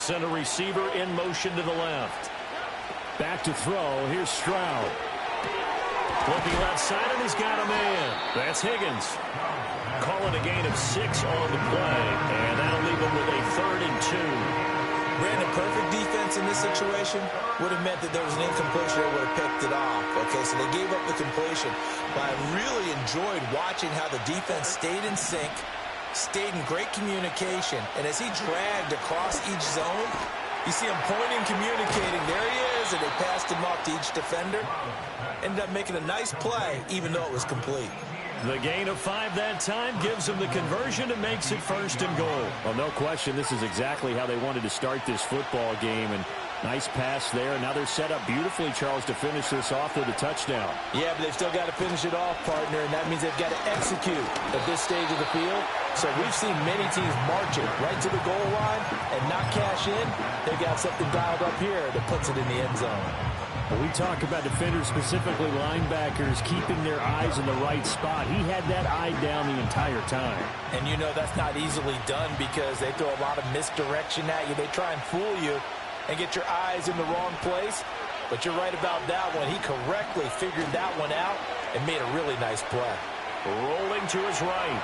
Send a receiver in motion to the left. Back to throw. Here's Stroud. Looking left side, and he's got a man. That's Higgins. Calling a gain of 6 on the play, and that'll leave him with a 3rd and 2. Brandon, perfect defense in this situation would have meant that there was an incompletion that would have picked it off. Okay, so they gave up the completion. But I really enjoyed watching how the defense stayed in sync, stayed in great communication, and as he dragged across each zone, you see him pointing, communicating. There he is, and they passed him off to each defender. Ended up making a nice play, even though it was complete. The gain of 5 that time gives them the conversion and makes it 1st and goal. Well, no question, this is exactly how they wanted to start this football game. And nice pass there. Now they're set up beautifully, Charles, to finish this off with a touchdown. Yeah, but they've still got to finish it off, partner, and that means they've got to execute at this stage of the field. So we've seen many teams marching right to the goal line and not cash in. They've got something dialed up here that puts it in the end zone. Well, we talk about defenders, specifically linebackers, keeping their eyes in the right spot. He had that eye down the entire time. And you know that's not easily done because they throw a lot of misdirection at you. They try and fool you and get your eyes in the wrong place. But you're right about that one. He correctly figured that one out and made a really nice play. Rolling to his right.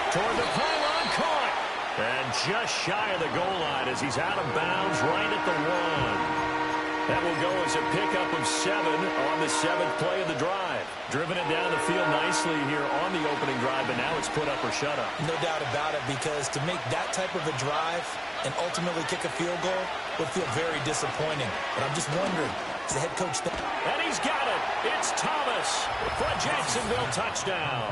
Toward the pylon, caught. And just shy of the goal line as he's out of bounds right at the 1. That will go as a pickup of 7 on the 7th play of the drive. Driven it down the field nicely here on the opening drive, but now it's put up or shut up. No doubt about it, because to make that type of a drive and ultimately kick a field goal would feel very disappointing. But I'm just wondering, is the head coach... And he's got it. It's Thomas for a Jacksonville touchdown.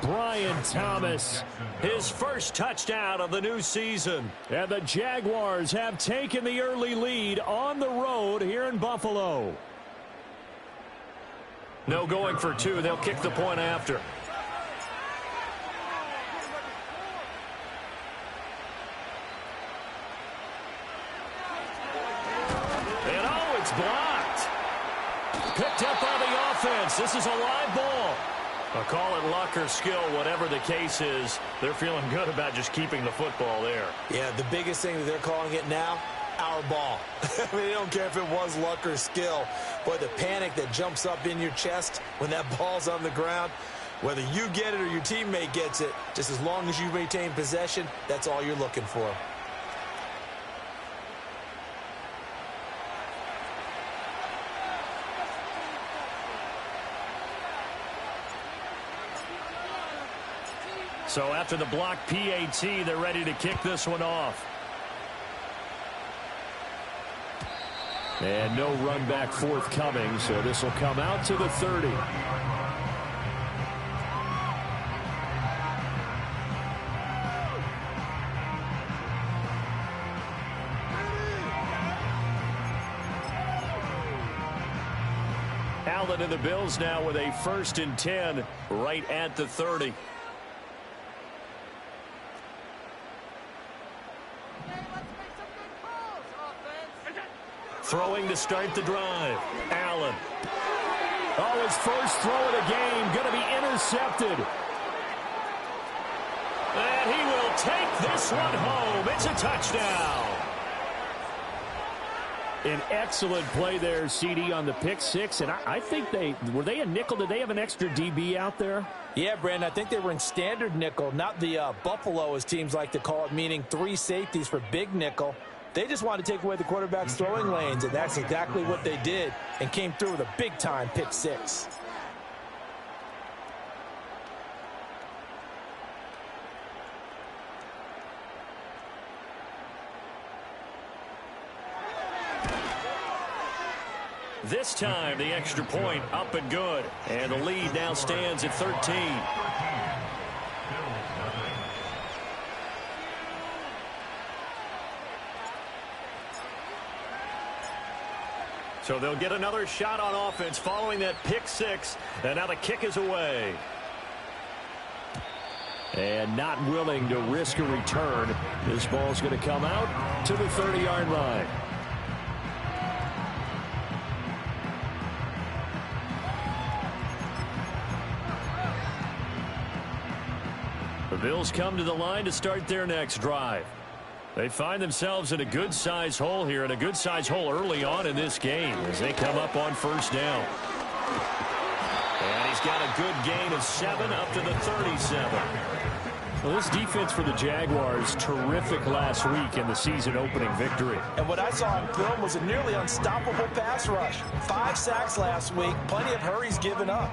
Brian Thomas, his first touchdown of the new season. And the Jaguars have taken the early lead on the road here in Buffalo. No going for 2. They'll kick the point after. And oh, it's blocked. Picked up by the offense. This is a live ball. I'll call it luck or skill, whatever the case is. They're feeling good about just keeping the football there. Yeah, the biggest thing that they're calling it now, our ball. I mean, they don't care if it was luck or skill. Boy, the panic that jumps up in your chest when that ball's on the ground, whether you get it or your teammate gets it, just as long as you maintain possession, that's all you're looking for. So after the block PAT, they're ready to kick this one off. And no run back forthcoming, so this will come out to the 30. Allen and the Bills now with a 1st and 10 right at the 30. Throwing to start the drive. Allen. Oh, his first throw of the game going to be intercepted. And he will take this one home. It's a touchdown. An excellent play there, CD, on the pick 6. And I think were they a nickel? Did they have an extra DB out there? Yeah, Brandon, I think they were in standard nickel, not the Buffalo, as teams like to call it, meaning 3 safeties for big nickel. They just wanted to take away the quarterback's throwing lanes, and that's exactly what they did, and came through with a big-time pick 6. This time, the extra point up and good, and the lead now stands at 13. So they'll get another shot on offense following that pick 6. And now the kick is away. And not willing to risk a return. This ball's going to come out to the 30-yard line. The Bills come to the line to start their next drive. They find themselves in a good-sized hole here, and a good-sized hole early on in this game as they come up on first down. And he's got a good gain of 7 up to the 37. Well, this defense for the Jaguars, terrific last week in the season-opening victory. And what I saw on film was a nearly unstoppable pass rush. 5 sacks last week, plenty of hurries given up.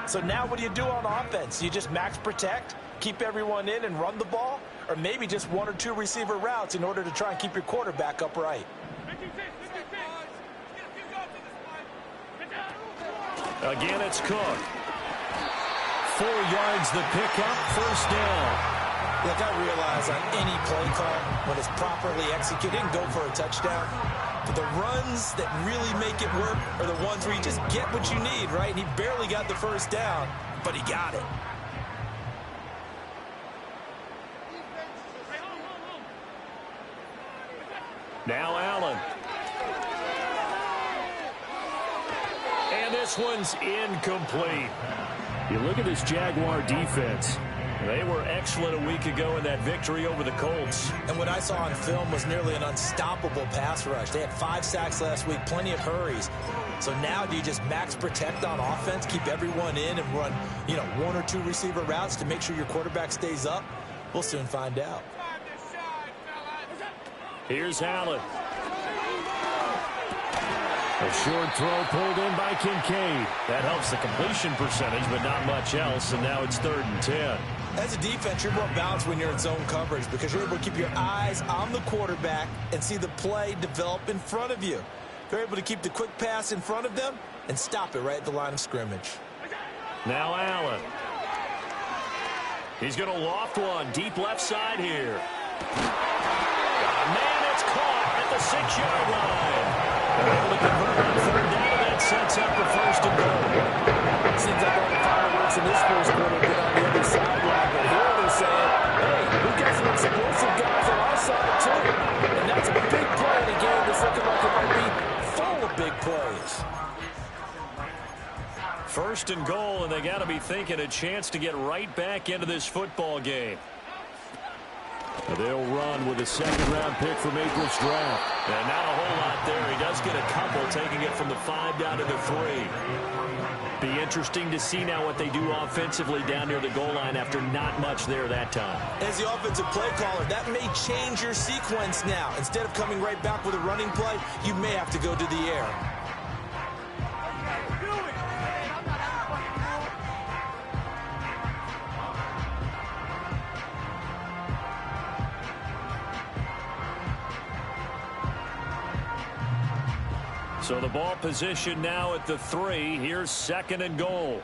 So now what do you do on offense? You just max protect, keep everyone in and run the ball? Or maybe just 1 or 2 receiver routes in order to try and keep your quarterback upright? Again, it's Cook. 4 yards the pickup, first down. Look, I realize on any play call, when it's properly executed, and go for a touchdown. But the runs that really make it work are the ones where you just get what you need, right? And he barely got the first down, but he got it. Now Allen. And this one's incomplete. You look at this Jaguar defense. They were excellent a week ago in that victory over the Colts. And what I saw on film was nearly an unstoppable pass rush. They had 5 sacks last week, plenty of hurries. So now do you just max protect on offense, keep everyone in and run, 1 or 2 receiver routes to make sure your quarterback stays up? We'll soon find out. Here's Allen. A short throw pulled in by Kincaid. That helps the completion percentage, but not much else, and now it's 3rd and 10. As a defense, you're more balanced when you're in zone coverage because you're able to keep your eyes on the quarterback and see the play develop in front of you. You're able to keep the quick pass in front of them and stop it right at the line of scrimmage. Now Allen. He's going to loft one deep left side here. Man, it's caught at the 6-yard line. They're able to convert on 3rd down, and that sets up the 1st and goal. Seems like all the fireworks in this first quarter get on the other sideline, but here they're saying, hey, we've got some explosive guys on our side too. And that's a big play in a game that's looking like it might be full of big plays. 1st and goal, and they got to be thinking a chance to get right back into this football game. They'll run with a 2nd-round pick from April's draft. And not a whole lot there. He does get a couple, taking it from the 5 down to the 3. Be interesting to see now what they do offensively down near the goal line after not much there that time. As the offensive play caller, that may change your sequence now. Instead of coming right back with a running play, you may have to go to the air. So the ball position now at the 3. Here's 2nd and goal.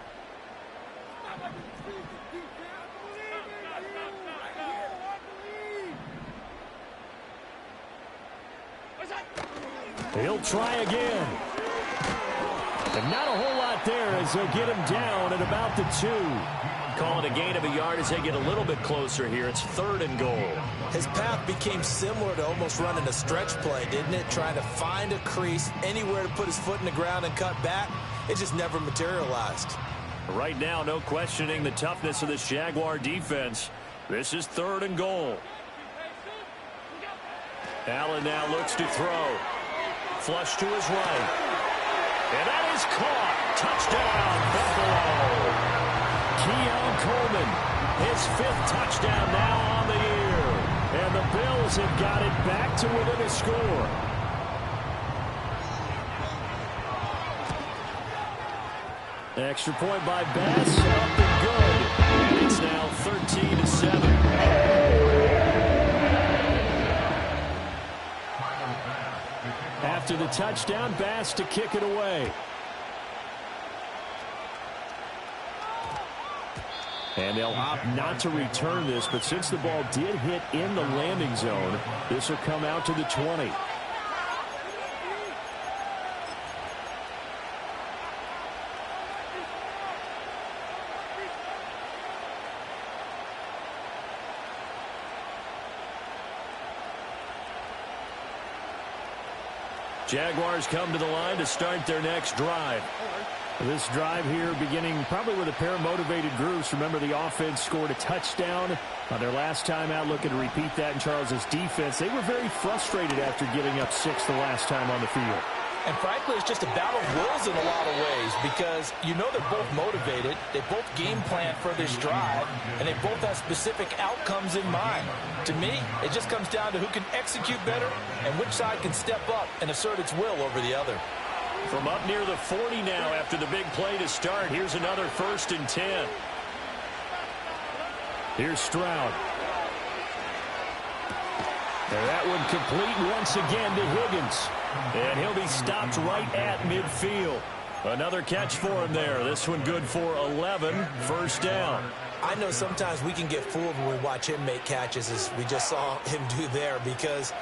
He'll try again. And not a whole lot there as they'll get him down at about the 2. Call it a gain of a yard as they get a little bit closer here. It's 3rd and goal. His path became similar to almost running a stretch play, didn't it? Trying to find a crease, anywhere to put his foot in the ground and cut back. It just never materialized. Right now, no questioning the toughness of this Jaguar defense. This is 3rd and goal. Allen now looks to throw. Flush to his right. And that is caught. Touchdown, Buffalo. Keon Coleman, his 5th touchdown now on the year. And the Bills have got it back to within a score. Extra point by Bass, up and good. And it's now 13-7. After the touchdown, Bass to kick it away. And they'll opt not to return this, but since the ball did hit in the landing zone, this will come out to the 20. Jaguars come to the line to start their next drive. This drive here beginning probably with a pair of motivated groups. Remember, the offense scored a touchdown on their last time out, looking to repeat that in Charles' defense. They were very frustrated after giving up 6 the last time on the field. And frankly, it's just a battle of wills in a lot of ways because you know they're both motivated, they both game plan for this drive, and they both have specific outcomes in mind. To me, it just comes down to who can execute better and which side can step up and assert its will over the other. From up near the 40 now after the big play to start, here's another 1st and 10. Here's Stroud. And that one complete once again to Higgins. And he'll be stopped right at midfield. Another catch for him there. This one good for 11, 1st down. I know sometimes we can get fooled when we watch him make catches, as we just saw him do there, because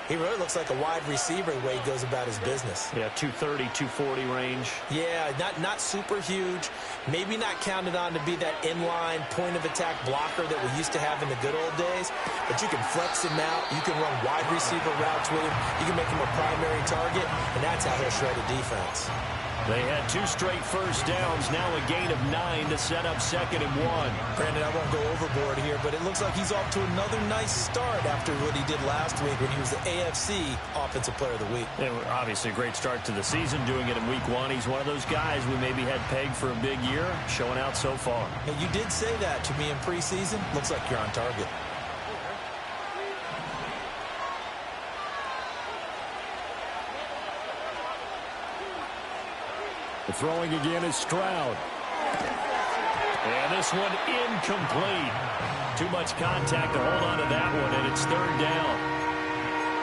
he really looks like a wide receiver the way he goes about his business. Yeah, 230, 240 range. Yeah, not super huge. Maybe not counted on to be that inline point-of-attack blocker that we used to have in the good old days. But you can flex him out. You can run wide receiver routes with him. You can make him a primary target, and that's how he'll shred a defense. They had 2 straight 1st downs, now a gain of 9 to set up 2nd and 1. Brandon, I won't go overboard here, but it looks like he's off to another nice start after what he did last week when he was the AFC Offensive Player of the Week. Obviously a great start to the season, doing it in week 1. He's one of those guys we maybe had pegged for a big year, showing out so far. Hey, you did say that to me in preseason. Looks like you're on target. The throwing again is Stroud. And this one incomplete. Too much contact to hold on to that one, and it's 3rd down.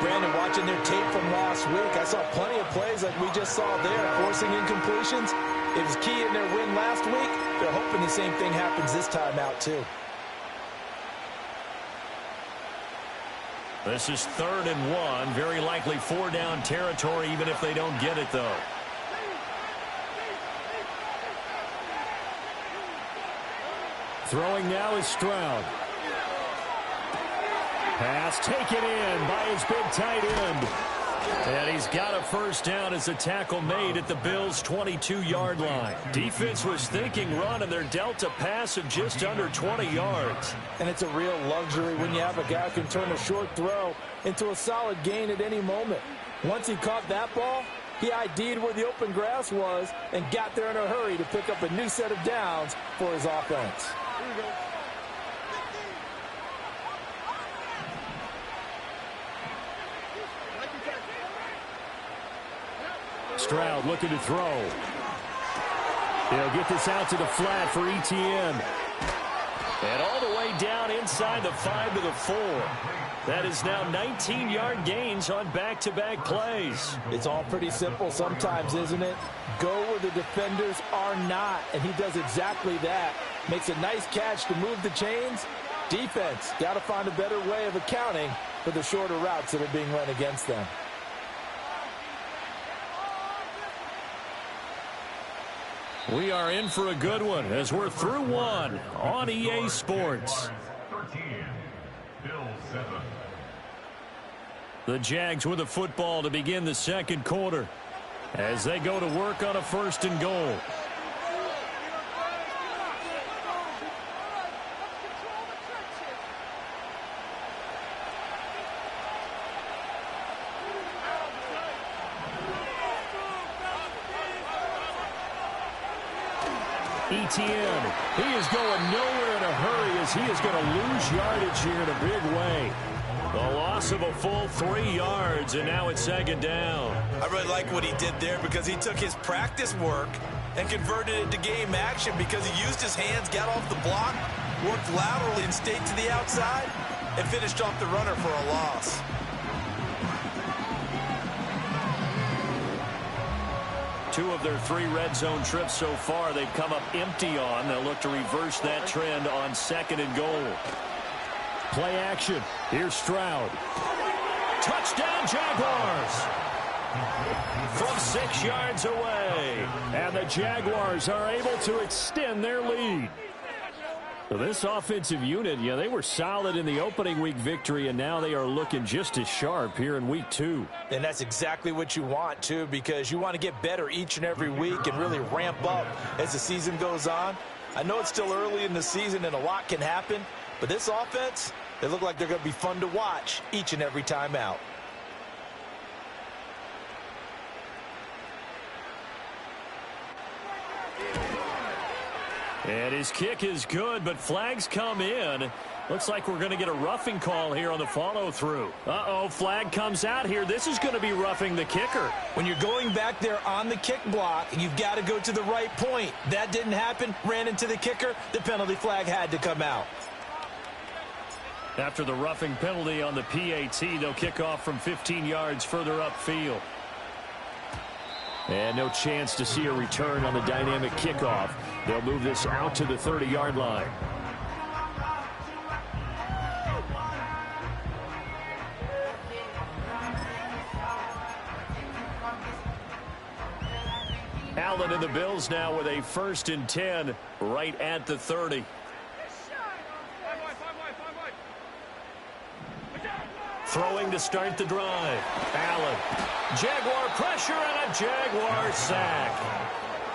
Brandon, watching their tape from last week, I saw plenty of plays like we just saw there, forcing incompletions. It was key in their win last week. They're hoping the same thing happens this time out, too. This is 3rd and 1. Very likely 4-down territory, even if they don't get it, though. Throwing now is Stroud. Pass taken in by his big tight end. And he's got a 1st down as a tackle made at the Bills' 22-yard line. Defense was thinking run, and they're dealt a pass of just under 20 yards. And it's a real luxury when you have a guy who can turn a short throw into a solid gain at any moment. Once he caught that ball, he ID'd where the open grass was and got there in a hurry to pick up a new set of downs for his offense. Stroud looking to throw. He'll get this out to the flat for Etienne. And all the way down inside the 5 to the 4. That is now 19-yard gains on back-to-back plays. It's all pretty simple sometimes, isn't it? Go where the defenders are not, and he does exactly that. Makes a nice catch to move the chains. Defense, got to find a better way of accounting for the shorter routes that are being run against them. We are in for a good one as we're through 1 on EA Sports. 13, Bill 7. The Jags with the football to begin the 2nd quarter as they go to work on a 1st and goal. Etienne, he is going nowhere in a hurry as he is going to lose yardage here in a big way. The loss of a full 3 yards, and now it's 2nd down. I really like what he did there because he took his practice work and converted it to game action because he used his hands, got off the block, worked laterally and stayed to the outside, and finished off the runner for a loss. Two of their 3 red zone trips so far, they've come up empty on. They'll look to reverse that trend on 2nd and goal. Play action. Here's Stroud. Touchdown, Jaguars! From 6 yards away. And the Jaguars are able to extend their lead. So this offensive unit, yeah, they were solid in the opening week victory, and now they are looking just as sharp here in week 2. And that's exactly what you want, too, because you want to get better each and every week and really ramp up as the season goes on. I know it's still early in the season and a lot can happen, but this offense, they look like they're going to be fun to watch each and every time out. And his kick is good, but flags come in. Looks like we're going to get a roughing call here on the follow-through. Uh-oh, flag comes out here. This is going to be roughing the kicker. When you're going back there on the kick block, you've got to go to the right point. That didn't happen. Ran into the kicker. The penalty flag had to come out. After the roughing penalty on the PAT, they'll kick off from 15 yards further upfield. And no chance to see a return on the dynamic kickoff. They'll move this out to the 30-yard line. Allen and the Bills now with a 1st and 10 right at the 30. Throwing to start the drive. Allen. Jaguar pressure and a Jaguar sack.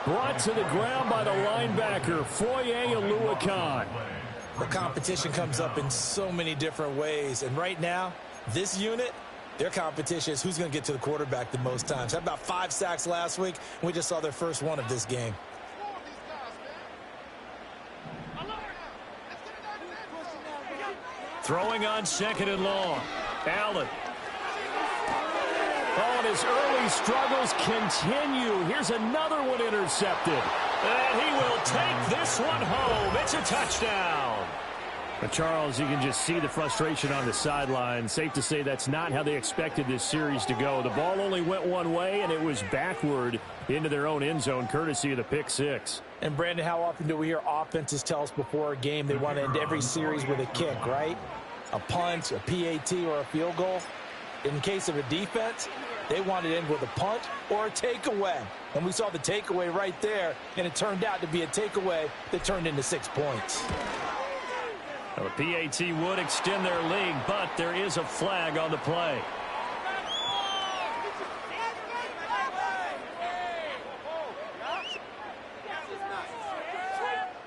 Brought to the ground by the linebacker, Foye Oluokun. The competition comes up in so many different ways. And right now, this unit, their competition is who's going to get to the quarterback the most times. Had about 5 sacks last week, and we just saw their first one of this game. Throwing on 2nd and long. Allen. Oh, and his early struggles continue. Here's another one intercepted. And he will take this one home. It's a touchdown. But Charles, you can just see the frustration on the sideline. Safe to say that's not how they expected this series to go. The ball only went one way, and it was backward into their own end zone, courtesy of the pick six. And, Brandon, how often do we hear offenses tell us before a game they want to end every series with a kick, right? A punt, a PAT, or a field goal. In case of a defense, they want to end with a punt or a takeaway. And we saw the takeaway right there, and it turned out to be a takeaway that turned into 6 points. Well, the PAT would extend their lead, but there is a flag on the play.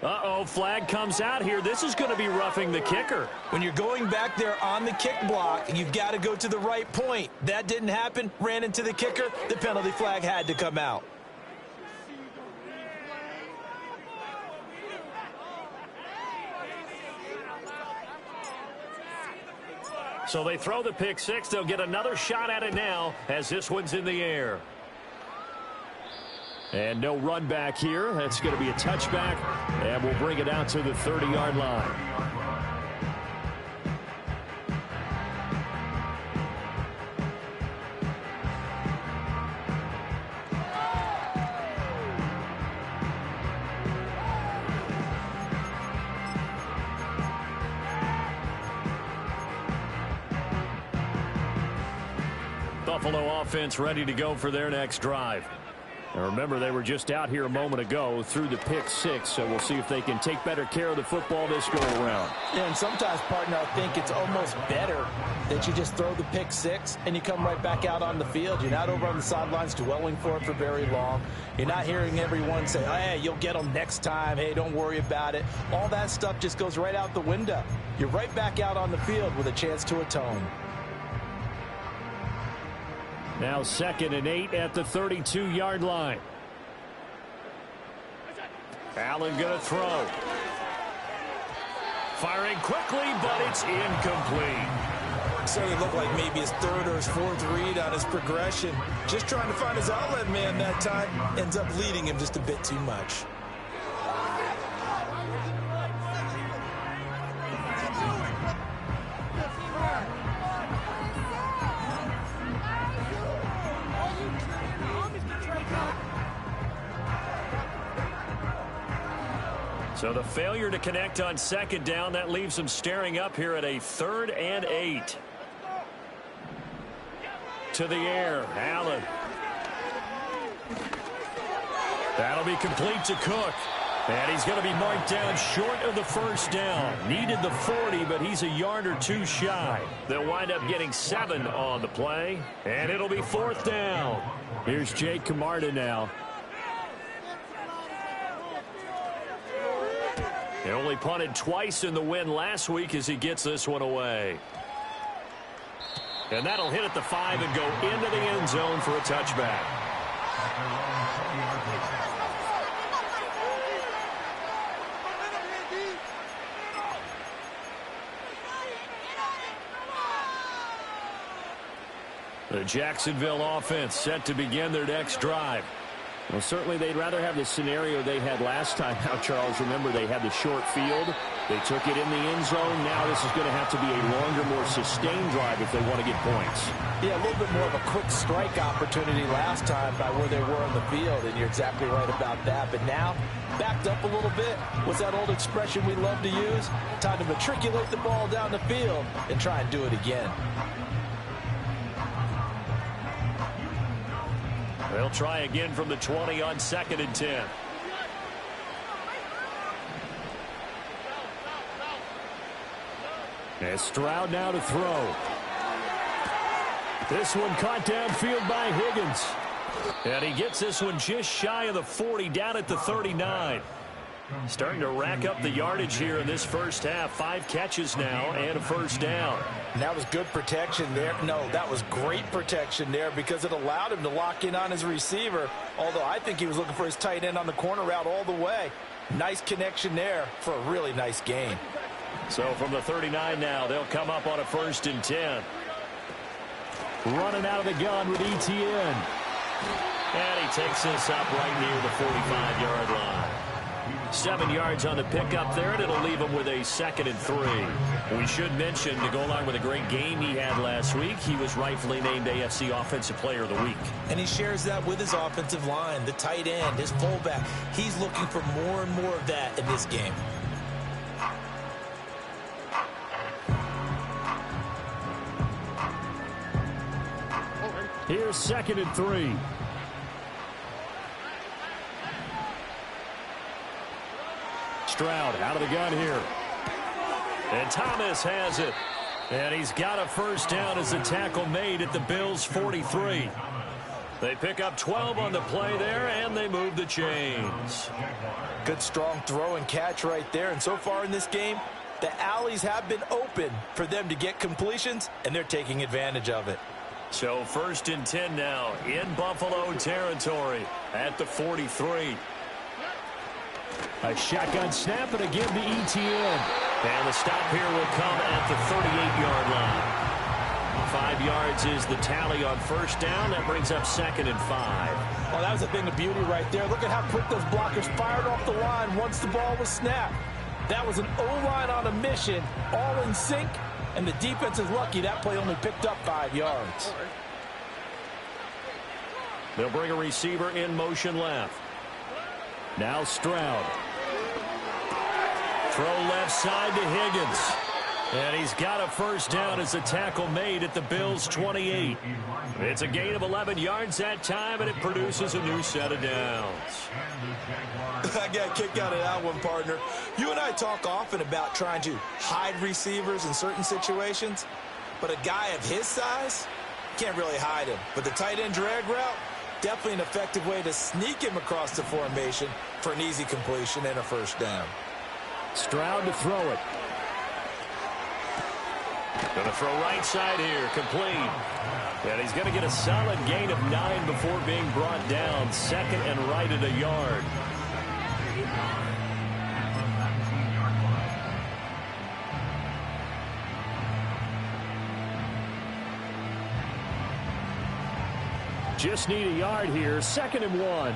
Uh-oh, flag comes out here. This is going to be roughing the kicker. When you're going back there on the kick block, you've got to go to the right point. That didn't happen. Ran into the kicker. The penalty flag had to come out. So they throw the pick six. They'll get another shot at it now as this one's in the air. And no run back here. That's going to be a touchback, and we'll bring it out to the 30-yard line. Buffalo offense ready to go for their next drive. Now remember, they were just out here a moment ago through the pick six, so we'll see if they can take better care of the football this go around. Yeah, and sometimes, partner, I think it's almost better that you just throw the pick six and you come right back out on the field. You're not over on the sidelines dwelling for it for very long. You're not hearing everyone say, hey, you'll get them next time. Hey, don't worry about it. All that stuff just goes right out the window. You're right back out on the field with a chance to atone. Now 2nd and 8 at the 32-yard line. Allen going to throw. Firing quickly, but it's incomplete. Certainly looked like maybe his 3rd or his 4th read on his progression. Just trying to find his outlet man that time. Ends up leading him just a bit too much. So the failure to connect on 2nd down, that leaves them staring up here at a 3rd and 8. To the air, Allen. That'll be complete to Cook. And he's going to be marked down short of the first down. Needed the 40, but he's a yard or two shy. They'll wind up getting 7 on the play, and it'll be 4th down. Here's Jake Camarda now. He only punted twice in the win last week as he gets this one away. And that'll hit at the 5 and go into the end zone for a touchback. The Jacksonville offense set to begin their next drive. Well, certainly they'd rather have the scenario they had last time out, Charles. Remember, they had the short field. They took it in the end zone. Now this is going to have to be a longer, more sustained drive if they want to get points. Yeah, a little bit more of a quick strike opportunity last time by where they were on the field, and you're exactly right about that. But now, backed up a little bit. What's that old expression we love to use? Time to matriculate the ball down the field and try and do it again. They'll try again from the 20 on 2nd and 10. And Stroud now to throw. This one caught downfield by Higgins. And he gets this one just shy of the 40, down at the 39. Starting to rack up the yardage here in this first half. 5 catches now and a first down. And that was good protection there. No, that was great protection there because it allowed him to lock in on his receiver, although I think he was looking for his tight end on the corner route all the way. Nice connection there for a really nice gain. So from the 39 now, they'll come up on a 1st and 10. Running out of the gun with Etienne. And he takes this up right near the 45-yard line. 7 yards on the pickup there, and it'll leave him with a 2nd and 3. We should mention, to go along with a great game he had last week, he was rightfully named AFC Offensive Player of the Week. And he shares that with his offensive line, the tight end, his fullback. He's looking for more and more of that in this game. Here's 2nd and 3. Stroud out of the gun here. And Thomas has it. And he's got a first down as the tackle made at the Bills' 43. They pick up 12 on the play there, and they move the chains. Good, strong throw and catch right there. And so far in this game, the alleys have been open for them to get completions, and they're taking advantage of it. So 1st and 10 now in Buffalo territory at the 43. A shotgun snap, and again to Etienne. And the stop here will come at the 38-yard line. 5 yards is the tally on first down. That brings up 2nd and 5. Well, that was a thing of beauty right there. Look at how quick those blockers fired off the line once the ball was snapped. That was an O-line on a mission, all in sync, and the defense is lucky that play only picked up 5 yards. They'll bring a receiver in motion left. Now Stroud. Throw left side to Higgins. And he's got a first down as the tackle made at the Bills' 28. It's a gain of 11 yards that time, and it produces a new set of downs. I got a kick out of that one, partner. You and I talk often about trying to hide receivers in certain situations, but a guy of his size can't really hide him. But the tight end drag route, definitely an effective way to sneak him across the formation for an easy completion and a first down. Stroud to throw it. Going to throw right side here, complete. And he's going to get a solid gain of 9 before being brought down. 2nd and right at a yard. Just need a yard here. 2nd and 1.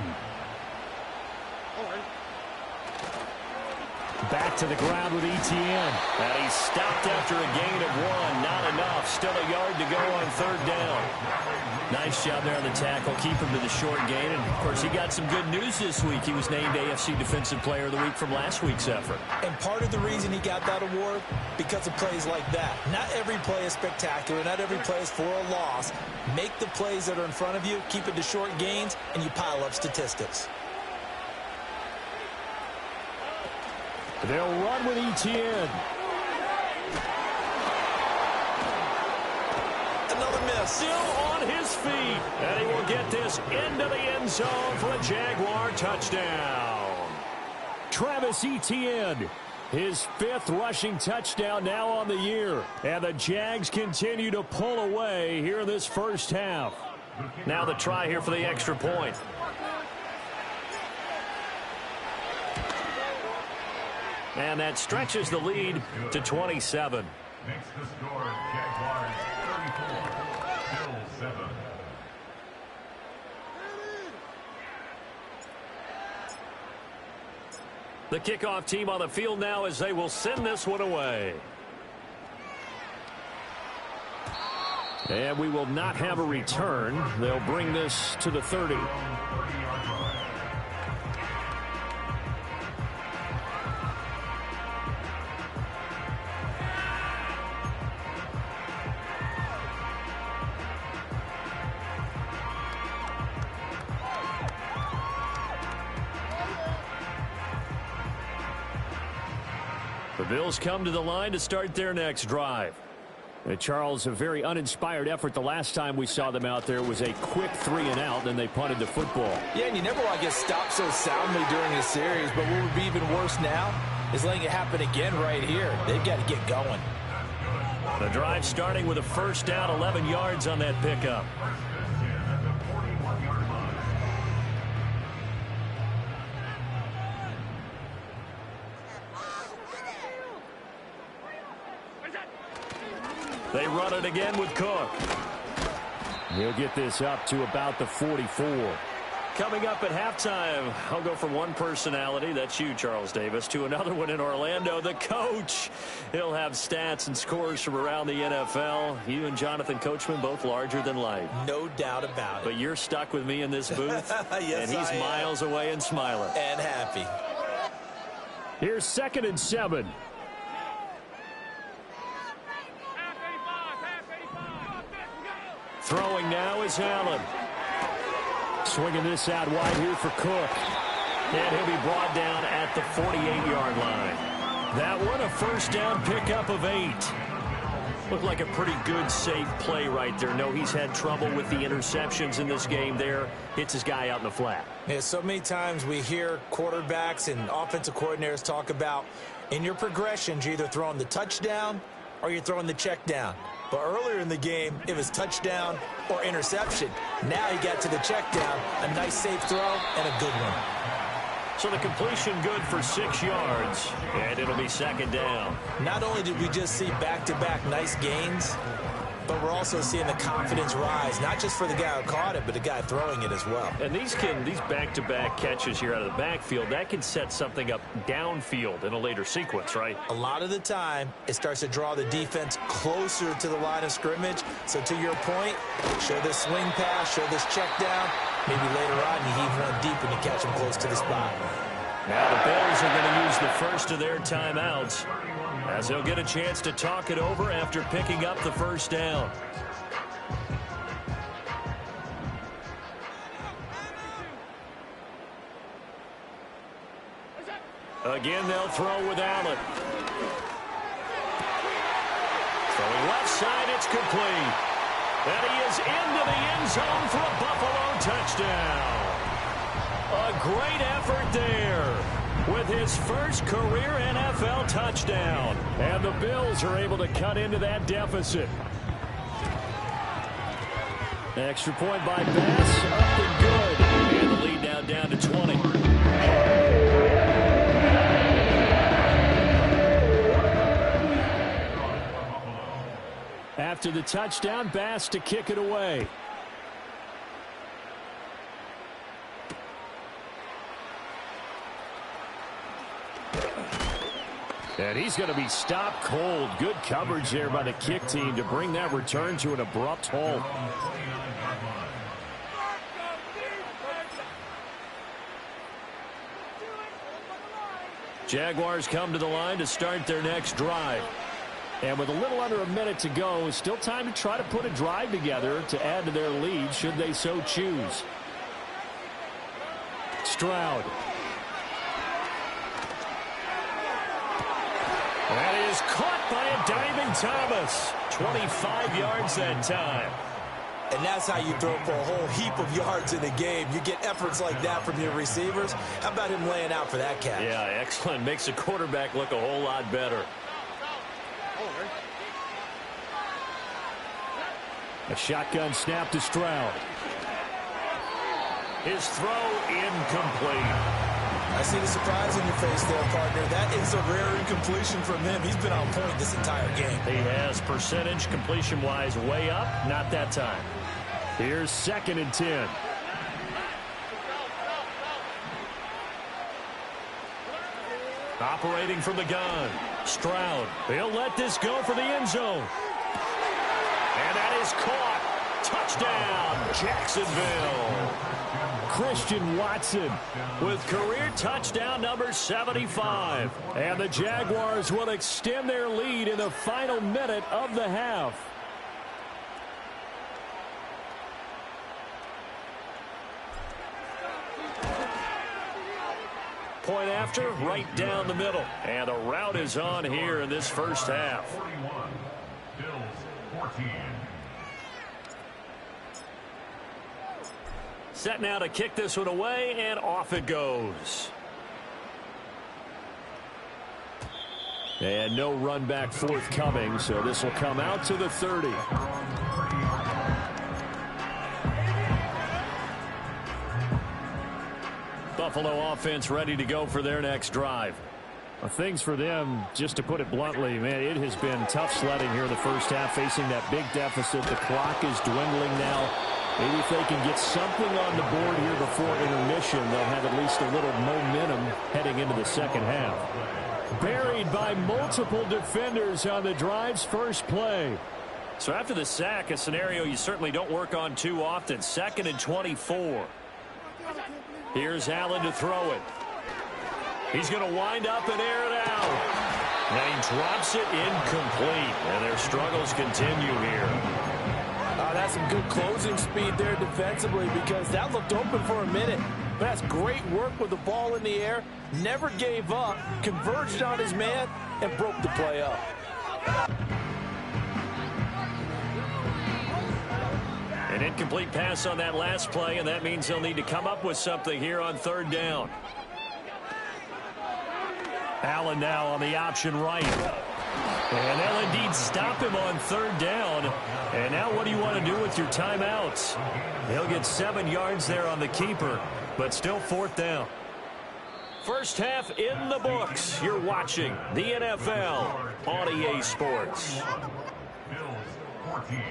Back to the ground with Etienne. And he's stopped after a gain of 1. Not enough. Still a yard to go on 3rd down. Nice job there on the tackle. Keep him to the short gain. And, of course, he got some good news this week. He was named AFC Defensive Player of the Week from last week's effort. And part of the reason he got that award, because of plays like that. Not every play is spectacular. Not every play is for a loss. Make the plays that are in front of you, keep it to short gains, and you pile up statistics. They'll run with Etienne. Another miss. Still on his feet. And he will get this into the end zone for a Jaguar touchdown. Travis Etienne, his 5th rushing touchdown now on the year. And the Jags continue to pull away here in this first half. Now the try here for the extra point. And that stretches the lead to 27. Makes the score Jaguars 34, Bills 7. The kickoff team on the field now as they will send this one away. And we will not have a return. They'll bring this to the 30. The Bills come to the line to start their next drive. Charles, a very uninspired effort the last time we saw them out there. It was a quick 3-and-out, and they punted the football. Yeah, and you never want to get stopped so soundly during a series, but what would be even worse now is letting it happen again right here. They've got to get going. The drive starting with a first down, 11 yards on that pickup. They run it again with Cook. He'll get this up to about the 44. Coming up at halftime, I'll go from one personality, that's you, Charles Davis, to another one in Orlando, the coach. He'll have stats and scores from around the NFL. You and Jonathan Coachman, both larger than life. No doubt about it. But you're stuck with me in this booth, yes, and he's miles away and smiling. And happy. Here's 2nd and 7. Throwing now is Allen. Swinging this out wide here for Cook. And he'll be brought down at the 48-yard line. That one, a first down pickup of 8. Looked like a pretty good, safe play right there. No, he's had trouble with the interceptions in this game there. Hits his guy out in the flat. Yeah, so many times we hear quarterbacks and offensive coordinators talk about in your progressions, you're either throwing the touchdown or you're throwing the check down. But earlier in the game, it was touchdown or interception. Now he got to the check down, a nice safe throw, and a good one. So the completion good for 6 yards, and it'll be 2nd down. Not only did we just see back-to-back nice gains, but we're also seeing the confidence rise, not just for the guy who caught it, but the guy throwing it as well. And these back-to-back catches here out of the backfield, that can set something up downfield in a later sequence, right? A lot of the time, it starts to draw the defense closer to the line of scrimmage. So to your point, show this swing pass, show this check down. Maybe later on, you heave one deep and you catch them close to the spot. Now the Bills are going to use the first of their timeouts, as they'll get a chance to talk it over after picking up the first down. Again, they'll throw with Allen. Throwing left side, it's complete. And he is into the end zone for a Buffalo touchdown. A great effort there with his first career NFL touchdown. And the Bills are able to cut into that deficit. Extra point by Bass, up and good. And the lead now down to 20. After the touchdown, Bass to kick it away. And he's going to be stopped cold. Good coverage there by the kick team to bring that return to an abrupt halt. Jaguars come to the line to start their next drive. And with a little under a minute to go, still time to try to put a drive together to add to their lead should they so choose. Stroud. is caught by a diving Thomas. 25 yards that time. And that's how you throw for a whole heap of yards in a game. You get efforts like that from your receivers. How about him laying out for that catch? Yeah, excellent. Makes the quarterback look a whole lot better. A shotgun snap to Stroud. His throw incomplete. I see the surprise on your face there, partner. That is a rare incompletion from him. He's been on point this entire game. He has percentage completion-wise way up. Not that time. Here's 2nd and 10. Operating from the gun. Stroud. He'll let this go for the end zone. And that is caught. Touchdown, Jacksonville. Christian Watson With career touchdown number 75. and the Jaguars will extend their lead in the final minute of the half. Point after, right down the middle. And the route is on here in this first half. 41. Bills 14. Set now to kick this one away, and off it goes. And no run back forthcoming, so this will come out to the 30. Buffalo offense ready to go for their next drive. Well, things for them, just to put it bluntly, man, it has been tough sledding here in the first half, facing that big deficit. The clock is dwindling now. Maybe if they can get something on the board here before intermission, they'll have at least a little momentum heading into the second half. Buried by multiple defenders on the drive's first play. So after the sack, a scenario you certainly don't work on too often. 2nd and 24. Here's Allen to throw it. He's going to wind up and air it out. And he drops it incomplete. And their struggles continue here. That's some good closing speed there defensively, because that looked open for a minute. That's great work with the ball in the air. Never gave up, converged on his man, and broke the play up. An incomplete pass on that last play, and that means they'll need to come up with something here on 3rd down. Allen now on the option right. And they'll indeed stop him on 3rd down. And now what do you want to do with your timeouts? He'll get 7 yards there on the keeper, but still 4th down. First half in the books. You're watching the NFL on EA Sports. Bills 14.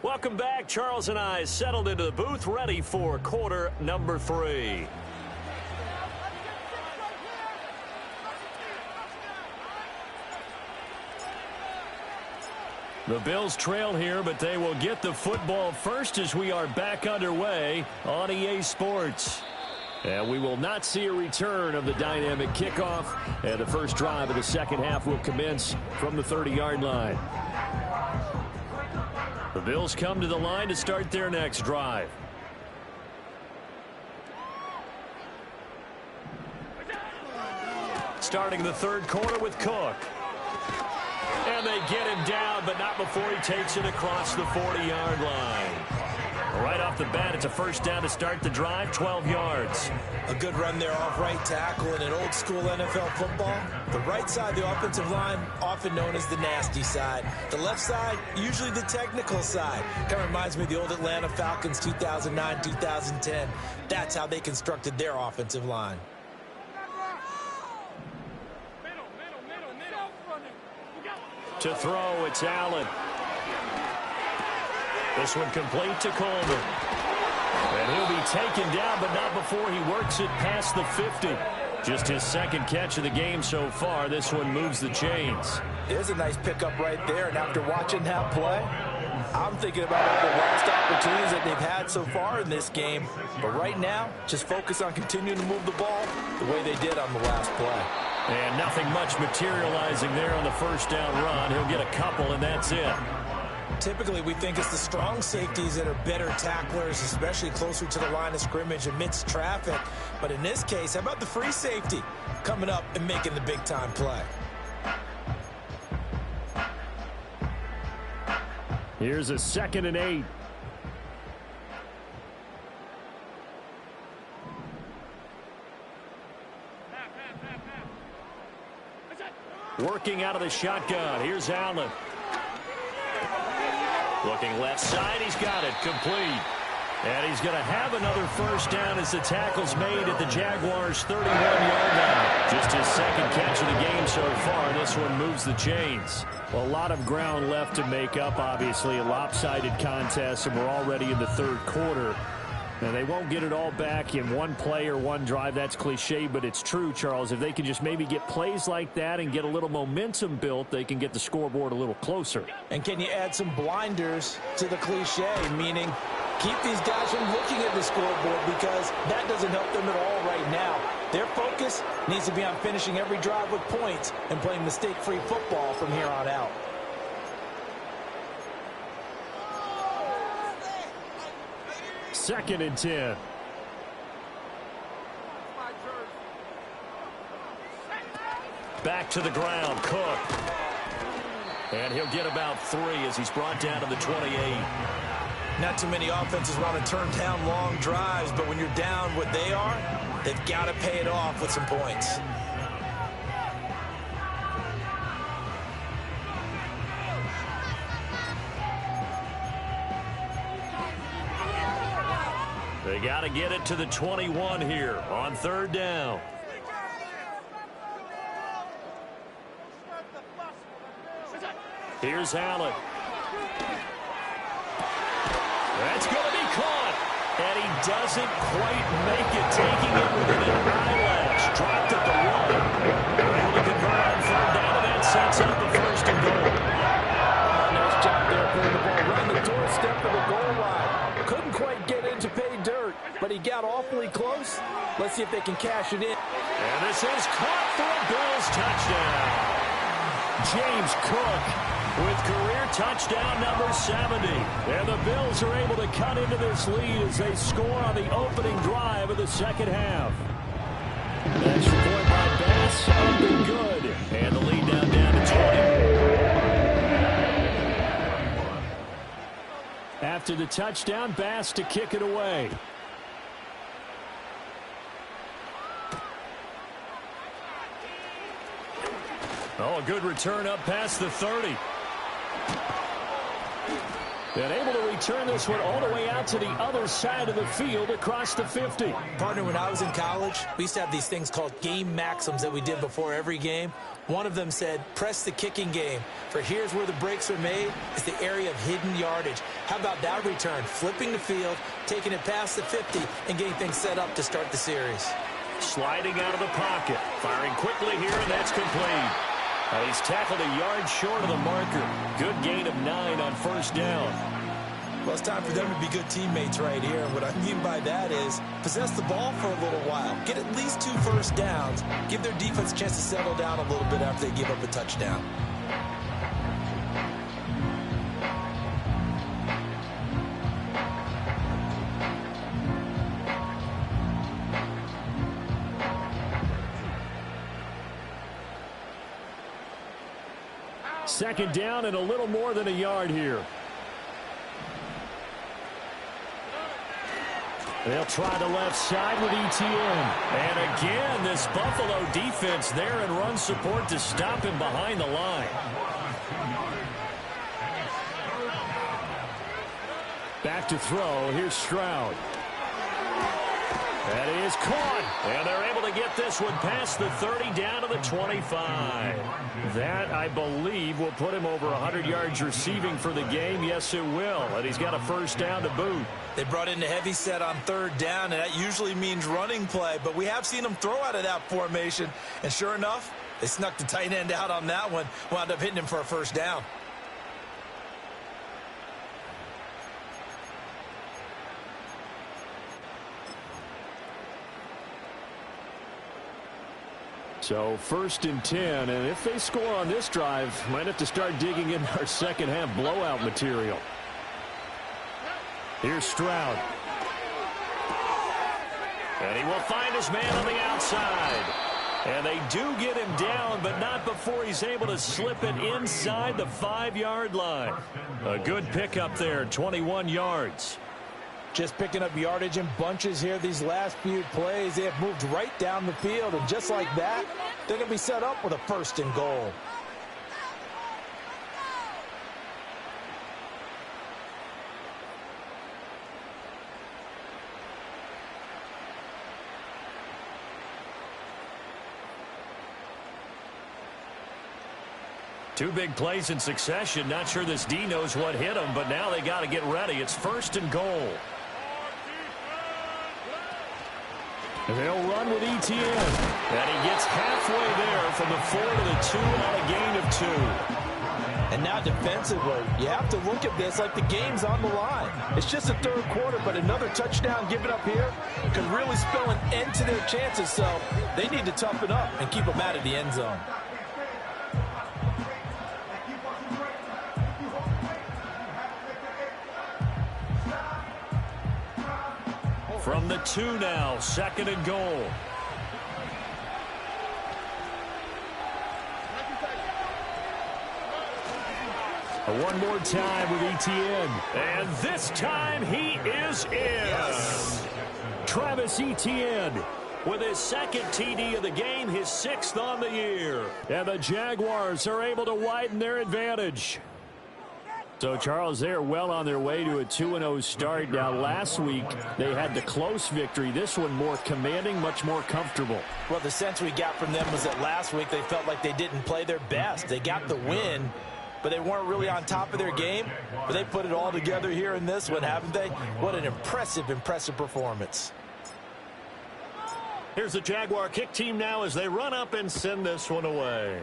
Welcome back. Charles and I settled into the booth, ready for quarter number 3. The Bills trail here, but they will get the football first as we are back underway on EA Sports. And we will not see a return of the dynamic kickoff. And the first drive of the second half will commence from the 30-yard line. The Bills come to the line to start their next drive. Starting the 3rd quarter with Cook. And they get him down, but not before he takes it across the 40-yard line. Right off the bat, it's a first down to start the drive, 12 yards. A good run there off right tackle in an old-school NFL football. The right side, the offensive line, often known as the nasty side. The left side, usually the technical side. Kind of reminds me of the old Atlanta Falcons 2009, 2010. That's how they constructed their offensive line. To throw, it's Allen. This one complete to Coleman. And he'll be taken down, but not before he works it past the 50. Just his 2nd catch of the game so far. This one moves the chains. There's a nice pickup right there, and after watching that play, I'm thinking about all the last opportunities that they've had so far in this game. But right now, just focus on continuing to move the ball the way they did on the last play. And nothing much materializing there on the first down run. He'll get a couple, and that's it. Typically, we think it's the strong safeties that are better tacklers, especially closer to the line of scrimmage amidst traffic. But in this case, how about the free safety coming up and making the big-time play? Here's a 2nd and 8. Working out of the shotgun. Here's Allen. Looking left side. He's got it. Complete. And he's going to have another first down as the tackle's made at the Jaguars' 31-yard line. Just his 2nd catch of the game so far. This one moves the chains. Well, a lot of ground left to make up, obviously. A lopsided contest, and we're already in the 3rd quarter. Now, they won't get it all back in one play or one drive. That's cliche, but it's true, Charles. If they can just maybe get plays like that and get a little momentum built, they can get the scoreboard a little closer. And can you add some blinders to the cliche, meaning keep these guys from looking at the scoreboard, because that doesn't help them at all right now. Their focus needs to be on finishing every drive with points and playing mistake-free football from here on out. Second and 10. Back to the ground, Cook. And he'll get about 3 as he's brought down to the 28. Not too many offenses want to turn down long drives, but when you're down what they are, they've got to pay it off with some points. They got to get it to the 21 here on 3rd down. Here's Allen. That's going to be caught. And he doesn't quite make it, taking it within an eyelash. Dropped at the 1. Able to convert on 3rd down, and that sets up the 1st and goal. Nice job there putting the ball right on the doorstep of the goal line. Couldn't quite get in to pay dirt, but he got awfully close. Let's see if they can cash it in. And this is caught for a Bills touchdown. James Cook with career touchdown number 70. And the Bills are able to cut into this lead as they score on the opening drive of the 2nd half. Extra point by Bass, up and good. And the lead now down to 20. After the touchdown, Bass to kick it away. Oh, a good return up past the 30. And able to return this one all the way out to the other side of the field across the 50. Partner, when I was in college, we used to have these things called game maxims that we did before every game. One of them said, press the kicking game. For here's where the breaks are made, is the area of hidden yardage. How about that return? Flipping the field, taking it past the 50, and getting things set up to start the series. Sliding out of the pocket. Firing quickly here, and that's complete. He's tackled a yard short of the marker. Good gain of 9 on 1st down. Well, it's time for them to be good teammates right here. And what I mean by that is possess the ball for a little while. Get at least 2 first downs. Give their defense a chance to settle down a little bit after they give up a touchdown. Second down and a little more than a yard here. They'll try the left side with ETN. And again, this Buffalo defense there in run support to stop him behind the line. Back to throw. Here's Stroud. That is caught. And they're able to get this one past the 30 down to the 25. That, I believe, will put him over 100 yards receiving for the game. Yes, it will. And he's got a first down to boot. They brought in the heavy set on 3rd down, and that usually means running play. But we have seen them throw out of that formation. And sure enough, they snuck the tight end out on that one. Wound up hitting him for a first down. So 1st and 10, and if they score on this drive, might have to start digging in our second half blowout material. Here's Stroud. And he will find his man on the outside. And they do get him down, but not before he's able to slip it inside the 5-yard line. A good pickup there, 21 yards. Just picking up yardage in bunches here these last few plays. They have moved right down the field, and just like that, they're going to be set up with a 1st and goal. Two big plays in succession. Not sure this D knows what hit him, but now they got to get ready. It's 1st and goal. They'll run with ETN. And he gets halfway there from the 4 to the 2 on a gain of 2. And now defensively, you have to look at this like the game's on the line. It's just the 3rd quarter, but another touchdown given up here could really spell an end to their chances. So they need to toughen up and keep them out of the end zone. From the 2 now, 2nd and goal. One more time with ETN. And this time he is in. Yes. Travis Etienne with his 2nd TD of the game, his 6th on the year. And the Jaguars are able to widen their advantage. So, Charles, they're well on their way to a 2-0 start. Now, last week, they had the close victory. This one more commanding, much more comfortable. Well, the sense we got from them was that last week they felt like they didn't play their best. They got the win, but they weren't really on top of their game. But they put it all together here in this one, haven't they? What an impressive, impressive performance. Here's the Jaguar kick team now as they run up and send this one away.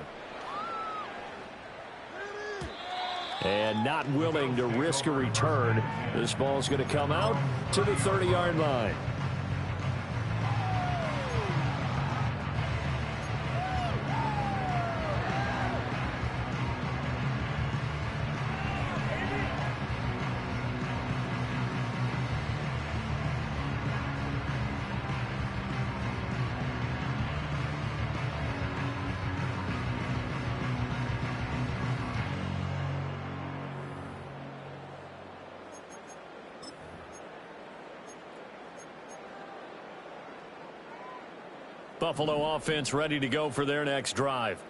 And not willing to risk a return. This ball's going to come out to the 30-yard line. Buffalo offense ready to go for their next drive.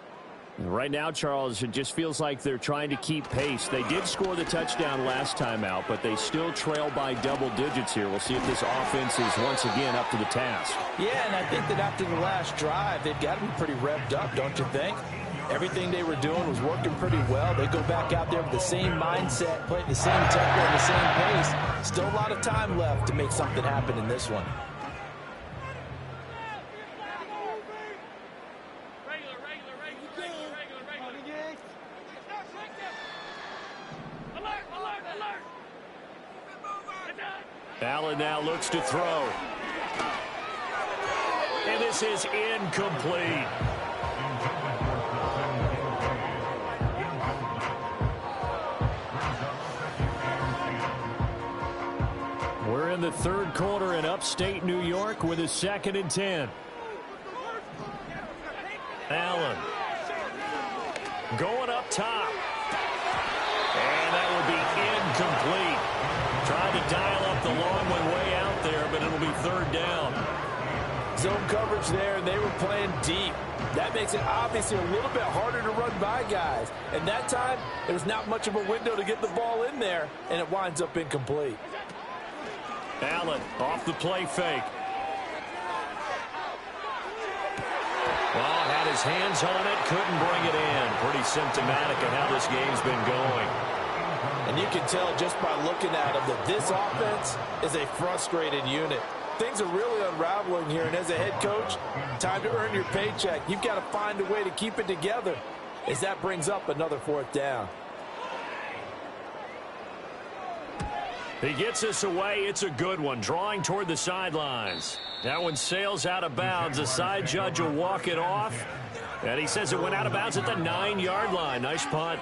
Right now, Charles, it just feels like they're trying to keep pace. They did score the touchdown last time out, but they still trail by double digits here. We'll see if this offense is once again up to the task. Yeah, and I think that after the last drive, they've got to be pretty revved up, don't you think? Everything they were doing was working pretty well. They go back out there with the same mindset, playing the same tempo and the same pace. Still a lot of time left to make something happen in this one. Allen now looks to throw. And this is incomplete. We're in the 3rd quarter in upstate New York with a 2nd and 10. Allen going up top. And that will be incomplete. Tried to dial up the long one way out there, but it'll be 3rd down. Zone coverage there, and they were playing deep. That makes it obviously a little bit harder to run by guys. And that time, there was not much of a window to get the ball in there, and it winds up incomplete. Allen off the play fake. Well, had his hands on it, couldn't bring it in. Pretty symptomatic of how this game's been going. And you can tell just by looking at him that this offense is a frustrated unit. Things are really unraveling here, and as a head coach, time to earn your paycheck. You've got to find a way to keep it together as that brings up another 4th down. He gets us away. It's a good one, drawing toward the sidelines. That one sails out of bounds. The side judge will walk it off. And he says it went out of bounds at the 9-yard line. Nice punt.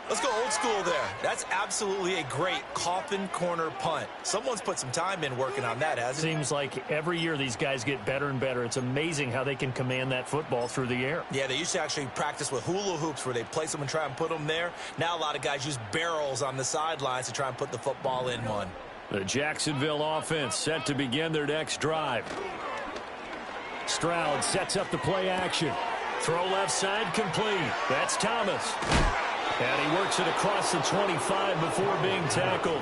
Let's go old school there. That's absolutely a great coffin corner punt. Someone's put some time in working on that, hasn't it? Seems like every year these guys get better and better. It's amazing how they can command that football through the air. Yeah, they used to actually practice with hula hoops where they place them and try and put them there. Now a lot of guys use barrels on the sidelines to try and put the football in one. The Jacksonville offense set to begin their next drive. Stroud sets up the play action. Throw left side complete. That's Thomas. And he works it across the 25 before being tackled.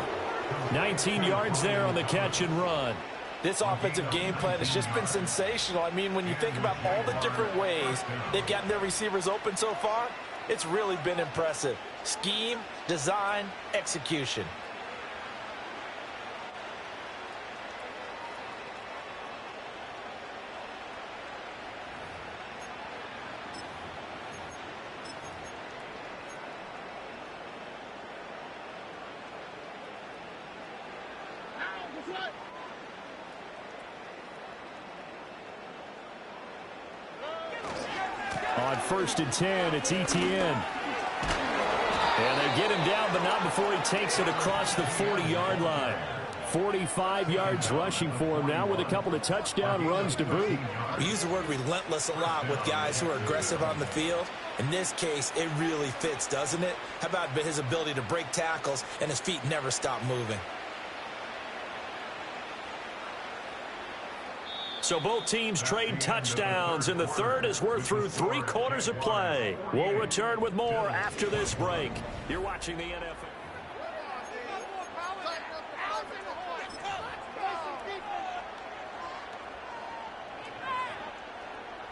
19 yards there on the catch and run. This offensive game plan has just been sensational. I mean, when you think about all the different ways they've gotten their receivers open so far, it's really been impressive. Scheme, design, execution. On 1st and 10, it's Etienne. And they get him down, but not before he takes it across the 40-yard line. 45 yards rushing for him now with a couple of touchdown runs to boot. We use the word relentless a lot with guys who are aggressive on the field. In this case, it really fits, doesn't it? How about his ability to break tackles and his feet never stop moving? So both teams trade touchdowns in the third as we're through 3 quarters of play. We'll return with more after this break. You're watching the NFL.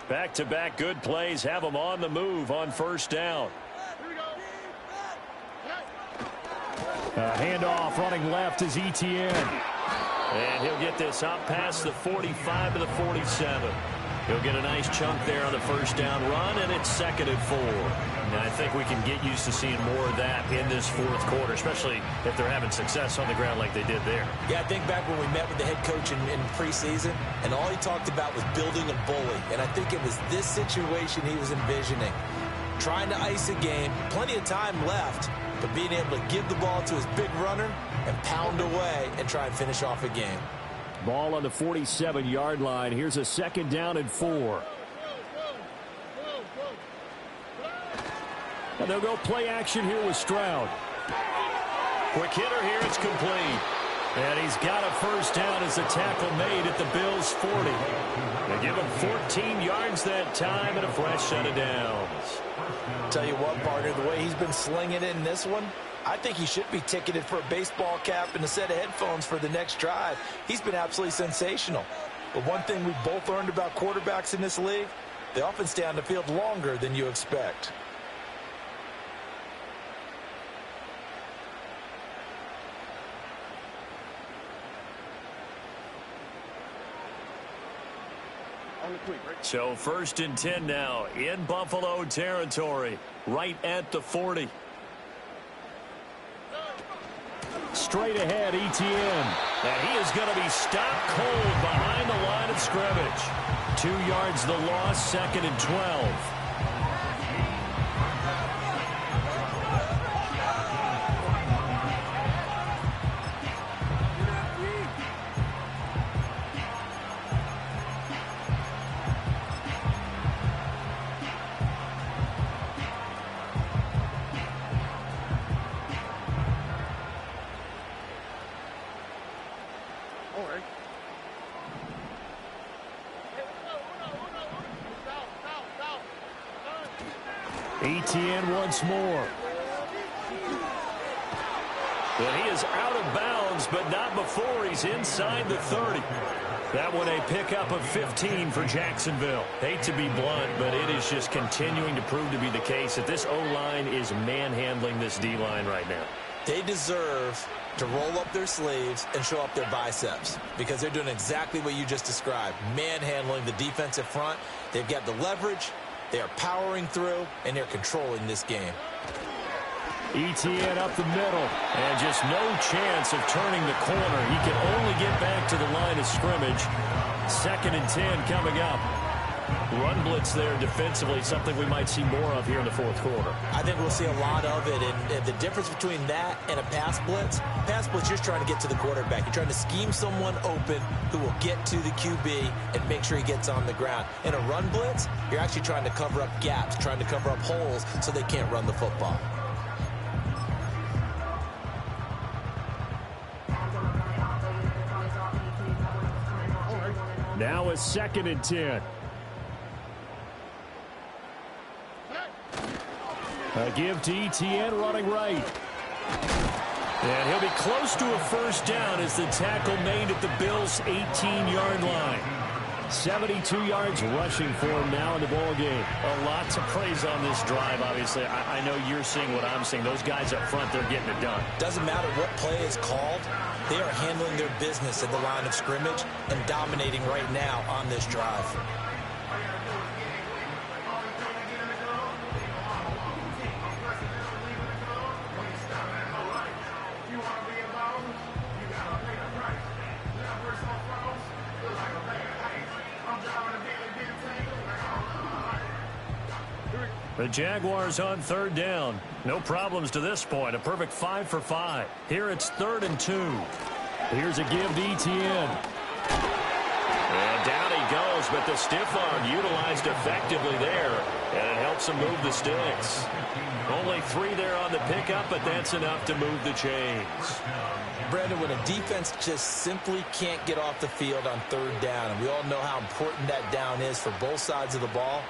Back-to-back good plays have them on the move on 1st down. Handoff running left is Etienne. And he'll get this up past the 45 to the 47. He'll get a nice chunk there on the 1st down run, and it's 2nd and 4. Now, I think we can get used to seeing more of that in this 4th quarter, especially if they're having success on the ground like they did there. Yeah, I think back when we met with the head coach in preseason, and all he talked about was building a bully. And I think it was this situation he was envisioning. Trying to ice a game, plenty of time left, but being able to give the ball to his big runner and pound away and try and finish off a game. Ball on the 47-yard line. Here's a 2nd down and 4. And they'll go play action here with Stroud. Quick hitter here, it's complete. And he's got a 1st down as a tackle made at the Bills' 40. They give him 14 yards that time and a fresh set of downs. Tell you what, partner, the way he's been slinging it in this one, I think he should be ticketed for a baseball cap and a set of headphones for the next drive. He's been absolutely sensational. But one thing we've both learned about quarterbacks in this league, they often stay on the field longer than you expect. So 1st and 10 now in Buffalo territory, right at the 40. Straight ahead, Etienne. And he is going to be stopped cold behind the line of scrimmage. 2 yards the loss, 2nd and 12. Etienne once more. Well, he is out of bounds, but not before he's inside the 30. That one a pickup of 15 for Jacksonville. Hate to be blunt, but it is just continuing to prove to be the case that this O-line is manhandling this D-line right now. They deserve to roll up their sleeves and show up their biceps because they're doing exactly what you just described, manhandling the defensive front. They've got the leverage. They are powering through, and they're controlling this game. ETN up the middle. And just no chance of turning the corner. He can only get back to the line of scrimmage. 2nd and 10 coming up. Run blitz there defensively, something we might see more of here in the 4th quarter. I think we'll see a lot of it, and the difference between that and a pass blitz, you're trying to get to the quarterback. You're trying to scheme someone open who will get to the QB and make sure he gets on the ground. In a run blitz, you're actually trying to cover up gaps, trying to cover up holes so they can't run the football. Now a 2nd and 10. A give to ETN running right. And he'll be close to a 1st down as the tackle made at the Bills' 18-yard line. 72 yards rushing for him now in the ball game. A lot to praise on this drive, obviously. I know you're seeing what I'm seeing. Those guys up front, they're getting it done. Doesn't matter what play is called. They are handling their business at the line of scrimmage and dominating right now on this drive. The Jaguars on 3rd down. No problems to this point. A perfect 5 for 5. Here it's 3rd and 2. Here's a give to ETN. And down he goes, but the stiff arm utilized effectively there. And it helps him move the sticks. Only 3 there on the pickup, but that's enough to move the chains. Brandon, when a defense just simply can't get off the field on 3rd down, and we all know how important that down is for both sides of the ball,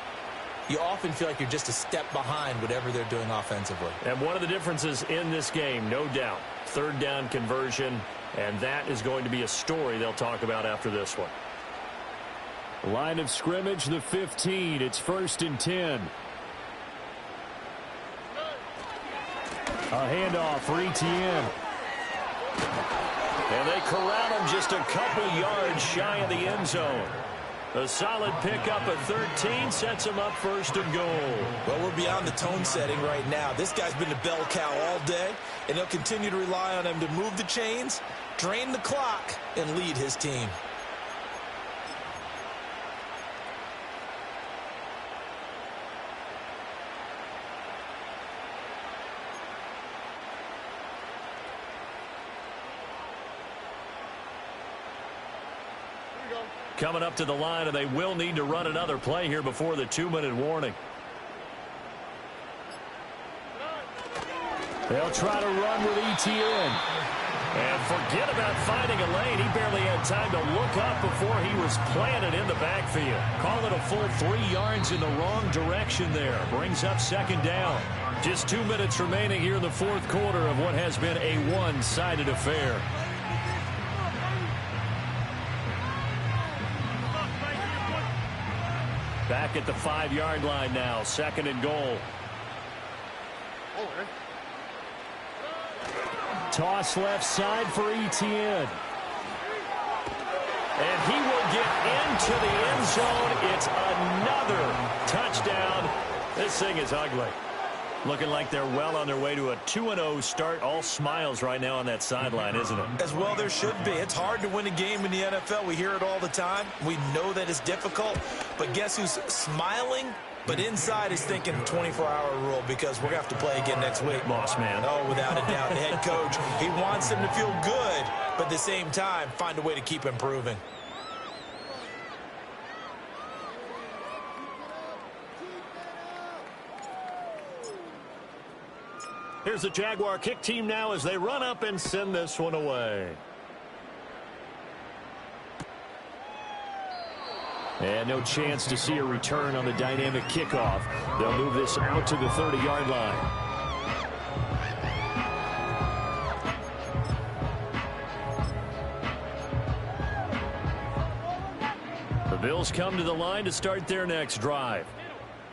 you often feel like you're just a step behind whatever they're doing offensively. And one of the differences in this game, no doubt, 3rd down conversion, and that is going to be a story they'll talk about after this one. Line of scrimmage, the 15. It's 1st and 10. A handoff for ETN. And they corral him just a couple yards shy of the end zone. A solid pickup at 13 sets him up 1st and goal. Well, we're beyond the tone setting right now. This guy's been a bell cow all day, and they'll continue to rely on him to move the chains, drain the clock, and lead his team. Coming up to the line, and they will need to run another play here before the 2-minute warning. They'll try to run with ETN. And forget about finding a lane. He barely had time to look up before he was planted in the backfield. Call it a full 3 yards in the wrong direction there. Brings up 2nd down. Just 2 minutes remaining here in the 4th quarter of what has been a one-sided affair. Back at the 5-yard line now. 2nd and goal. Toss left side for ETN. And he will get into the end zone. It's another touchdown. This thing is ugly. Looking like they're well on their way to a 2-0 start. All smiles right now on that sideline, isn't it? As well there should be. It's hard to win a game in the NFL. We hear it all the time. We know that it's difficult. But guess who's smiling? But inside is thinking 24-hour rule, because we're going to have to play again next week. Boss man. Oh, without a doubt. The head coach, he wants them to feel good, but at the same time, find a way to keep improving. Here's the Jaguar kick team now as they run up and send this one away. And no chance to see a return on the dynamic kickoff. They'll move this out to the 30-yard line. The Bills come to the line to start their next drive.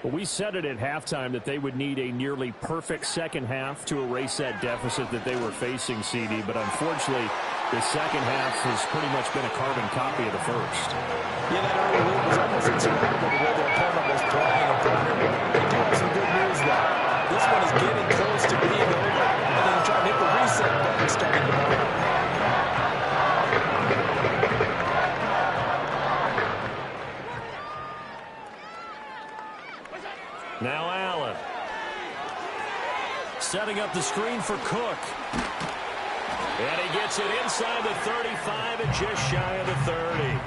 Well, we said it at halftime that they would need a nearly perfect second half to erase that deficit that they were facing, CD. But unfortunately, the second half has pretty much been a carbon copy of the first. Yeah, that early lead was almost insurmountable the way their opponent was playing. They do have some good news, though. This one is getting close to being over. Now Allen. Setting up the screen for Cook. And he gets it inside the 35 and just shy of the 30.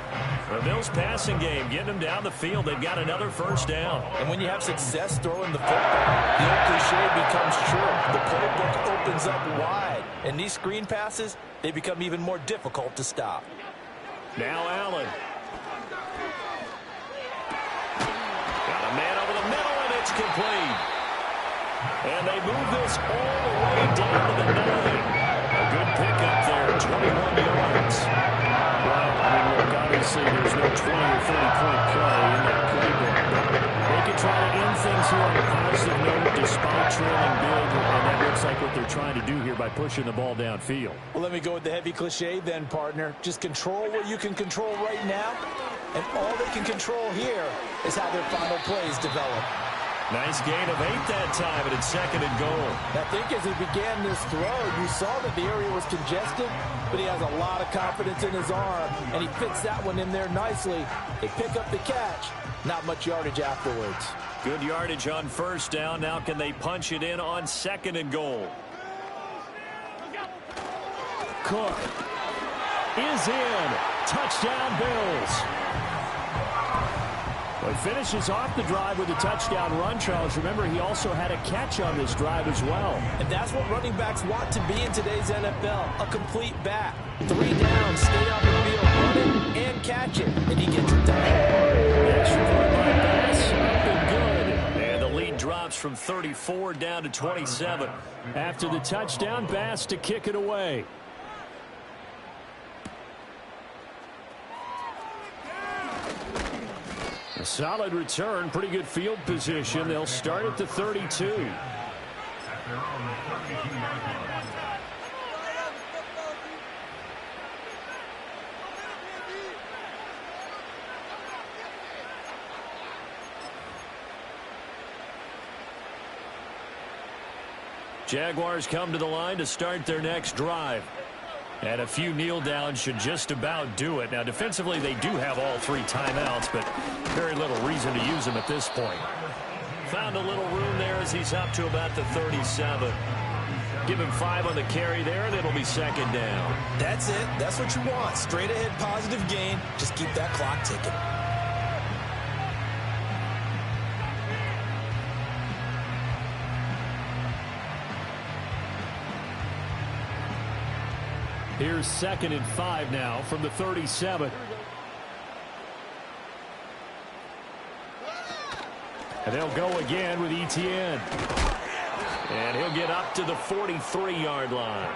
The Bills passing game getting them down the field. They've got another first down. And when you have success throwing the football, the old cliche becomes true. The playbook opens up wide. And these screen passes, they become even more difficult to stop. Now Allen. Got a man over the middle, and it's complete. And they move this all the way down to the 9. A good pickup there, 21 yards. Well, I mean, look, obviously there's no 20 or 30-point play in that playbook, but they could try to end things here on a positive note despite trailing big, and that looks like what they're trying to do here by pushing the ball downfield. Well, let me go with the heavy cliche then, partner. Just control what you can control right now, and all they can control here is how their final plays develop. Nice gain of 8 that time, and it's 2nd and goal. I think as he began this throw, you saw that the area was congested, but he has a lot of confidence in his arm, and he fits that one in there nicely. They pick up the catch. Not much yardage afterwards. Good yardage on first down. Now can they punch it in on 2nd and goal? Cook is in. Touchdown, Bills. Well, he finishes off the drive with a touchdown run, Charles. Remember, he also had a catch on this drive as well. And that's what running backs want to be in today's NFL, a complete back. 3 downs, stay on the field, run it and catch it, and he gets it done. The extra point by Bass, up and good. And the lead drops from 34 down to 27. After the touchdown, Bass to kick it away. A solid return, pretty good field position. They'll start at the 32. At their own 32-yard line. Jaguars come to the line to start their next drive. And a few kneel downs should just about do it. Now, defensively, they do have all 3 timeouts, but very little reason to use them at this point. Found a little room there as he's up to about the 37. Give him 5 on the carry there, and it'll be 2nd down. That's it. That's what you want. Straight ahead positive gain. Just keep that clock ticking. Here's 2nd and 5 now from the 37. And they'll go again with Etienne. And he'll get up to the 43-yard line.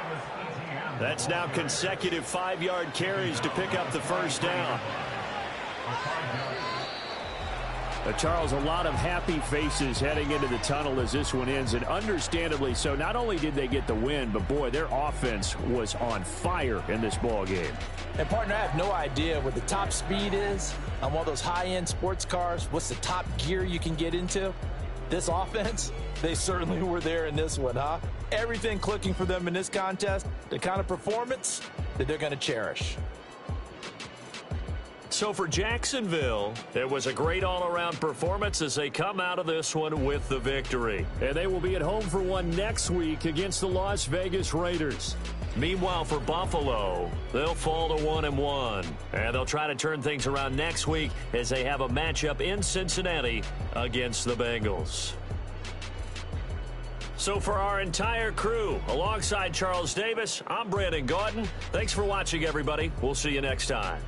That's now consecutive 5-yard carries to pick up the first down. Charles, a lot of happy faces heading into the tunnel as this one ends, and understandably so. Not only did they get the win, but boy, their offense was on fire in this ball game. And partner, I have no idea what the top speed is on one of those high-end sports cars. What's the top gear you can get into? This offense, they certainly were there in this one, huh? Everything clicking for them in this contest, the kind of performance that they're going to cherish. So for Jacksonville, it was a great all-around performance as they come out of this one with the victory. And they will be at home for one next week against the Las Vegas Raiders. Meanwhile, for Buffalo, they'll fall to 1-1. And they'll try to turn things around next week as they have a matchup in Cincinnati against the Bengals. So for our entire crew, alongside Charles Davis, I'm Brandon Gaudin. Thanks for watching, everybody. We'll see you next time.